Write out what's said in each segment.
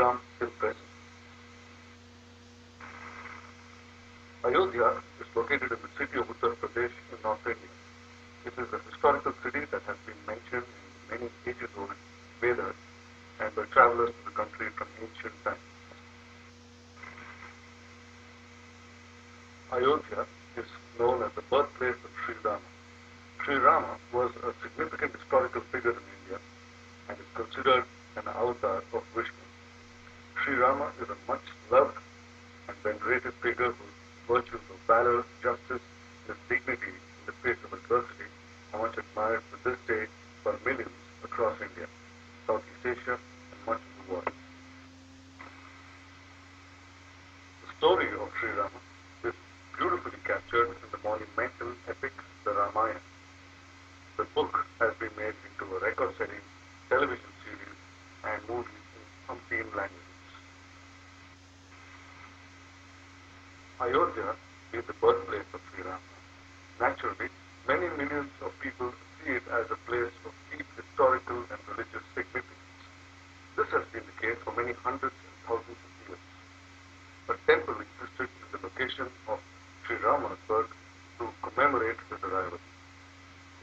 Ram still present. Ayodhya is located in the city of Uttar Pradesh in North India. It is a historical city that has been mentioned in many ages-old Vedas and by travelers to the country from ancient times. Ayodhya is known as the birthplace of Sri Rama. Sri Rama was a significant historical figure in India and is considered an avatar of Vishnu. Sri Rama is a much loved and venerated figure whose virtues of valor, justice, and dignity in the face of adversity are much admired to this day by millions across India, Southeast Asia, and much of the world. The story of Sri Rama is beautifully captured in the monumental epic, the Ramayana. The book has been made into a record-setting television series and movies in umpteen languages. Ayodhya is the birthplace of Sri Rama. Naturally, many millions of people see it as a place of deep historical and religious significance. This has been the case for many hundreds and thousands of years. A temple existed in the location of Sri Rama's birth to commemorate his arrival.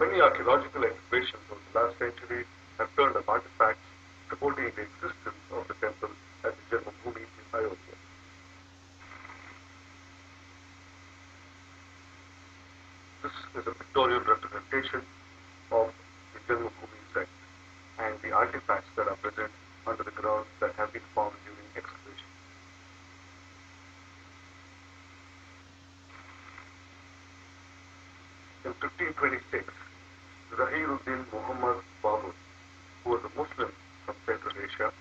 Many archaeological excavations over the last century have turned up artifacts supporting the existence of the temple at the Janmabhoomi in Ayodhya. This is a pictorial representation of the Janmabhoomi site and the artifacts that are present under the ground that have been found during excavation. In 1526, Zahiruddin Muhammad Babur, who was a Muslim from Central Asia,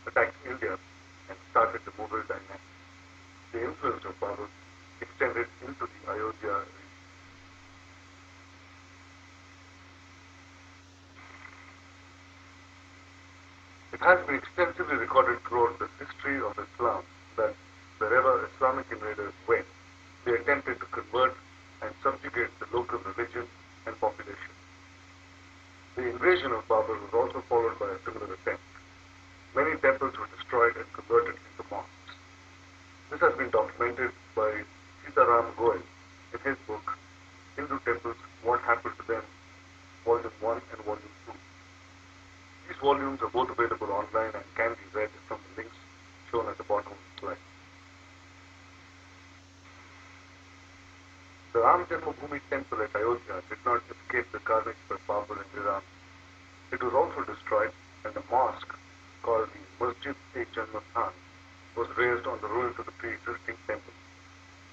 attacked India and started the Mughal dynasty. The influence of Babur extended into the Ayodhya region. It has been extensively recorded throughout the history of Islam that wherever Islamic invaders went, they attempted to convert and subjugate the local religion and population. The invasion of Babur was also followed by a similar attempt. Many temples were destroyed and converted into mosques. This has been documented by Ram Goel in his book, Hindu Temples, What Happened to Them, Volume 1 and Volume 2. These volumes are both available online and can be read from the links shown at the bottom of the slide. The Ram Janmabhoomi temple at Ayodhya did not escape the carnage by Babur and Ram. It was also destroyed, and a mosque called the Masjid-e-Janmathan was raised on the ruins of the pre-existing temple.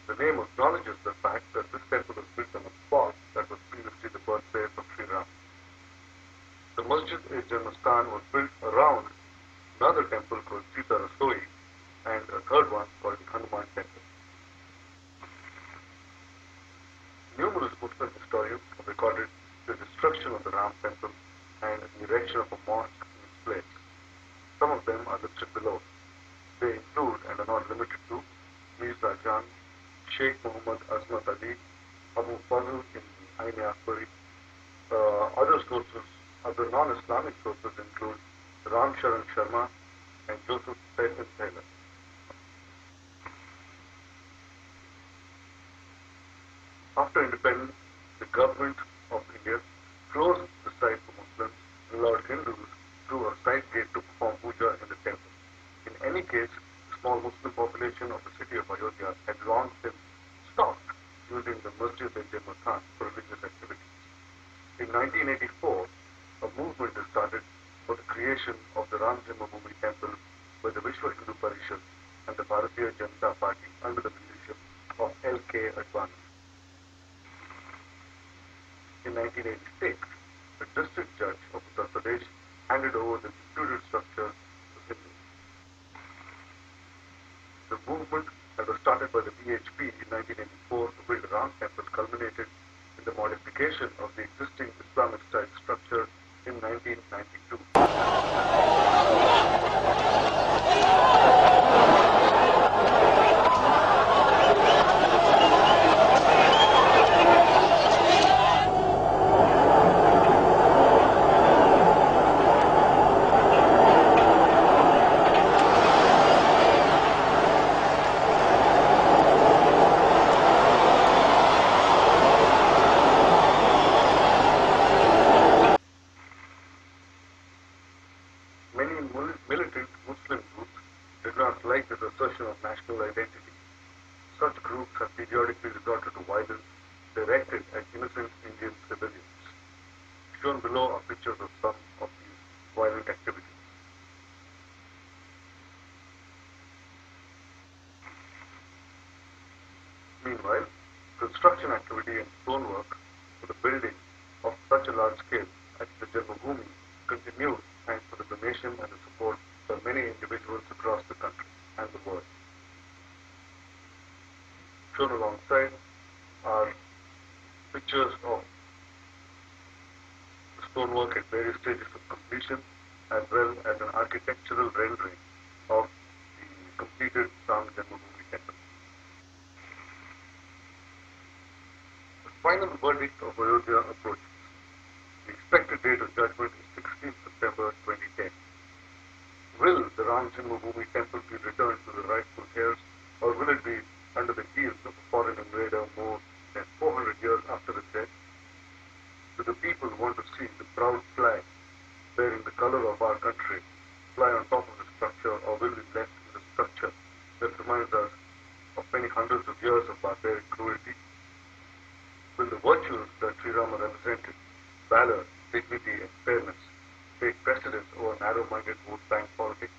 The name acknowledges the fact that this temple was built on a spot that was previously the birthplace of Sri Ram. The Masjid-e-Janmathan was built around another temple called Sita Rasoi and a third one called the Hanuman temple. Numerous Muslim historians have recorded the destruction of the Ram temple and the erection of a mosque in its place. Some of them are listed below. They include, and are not limited to, Mirza Jan, Sheikh Muhammad Azmat Ali, Abu Fazl in Ain-e-Akbari. Other non-Islamic sources include Ram Sharan Sharma and Joseph Stephen Taylor. After independence, the government of India closed the site for Muslims and allowed Hindus through a side gate to perform puja in the temple. In any case, the small Muslim population of the city of Ayodhya had long since stopped using the Masjid-e-Janmathan for religious activities. In 1984, a movement is started for the creation of the Ram Janmabhoomi temple by the Vishwa Hindu Parishad and the Bharatiya Janata Party under the leadership of L.K. Advani. In 1986, the district judge of Uttar Pradesh handed over the disputed structure to Hindus. The movement that was started by the BHP in 1984 to build a Ram temple culminated in the modification of the existing Islamic-style structure in 1992. militant Muslim groups did not like this assertion of national identity. Such groups have periodically resorted to violence directed at innocent Indian civilians. Shown below are pictures of some of these violent activities. Meanwhile, construction activity and stonework for the building of such a large scale at the Janmabhoomi continued thanks to the donation and the support by many individuals across the country and the world. Shown alongside are pictures of the stonework at various stages of completion, as well as an architectural rendering of the completed Ram Janmabhoomi temple. The final verdict of Ayodhya approaches. The expected date of judgment is 16 September 2010. Will the Ram Janmabhoomi temple be returned to the rightful heirs, or will it be under the heels of a foreign invader more than 400 years after its death? Do the people want to see the proud flag bearing the color of our country fly on top of the structure, or will it be left in the structure that reminds us of many hundreds of years of barbaric cruelty? Will the virtues that Sri Rama represented, valor, dignity, and fairness, take precedence over narrow-minded vote bank politics?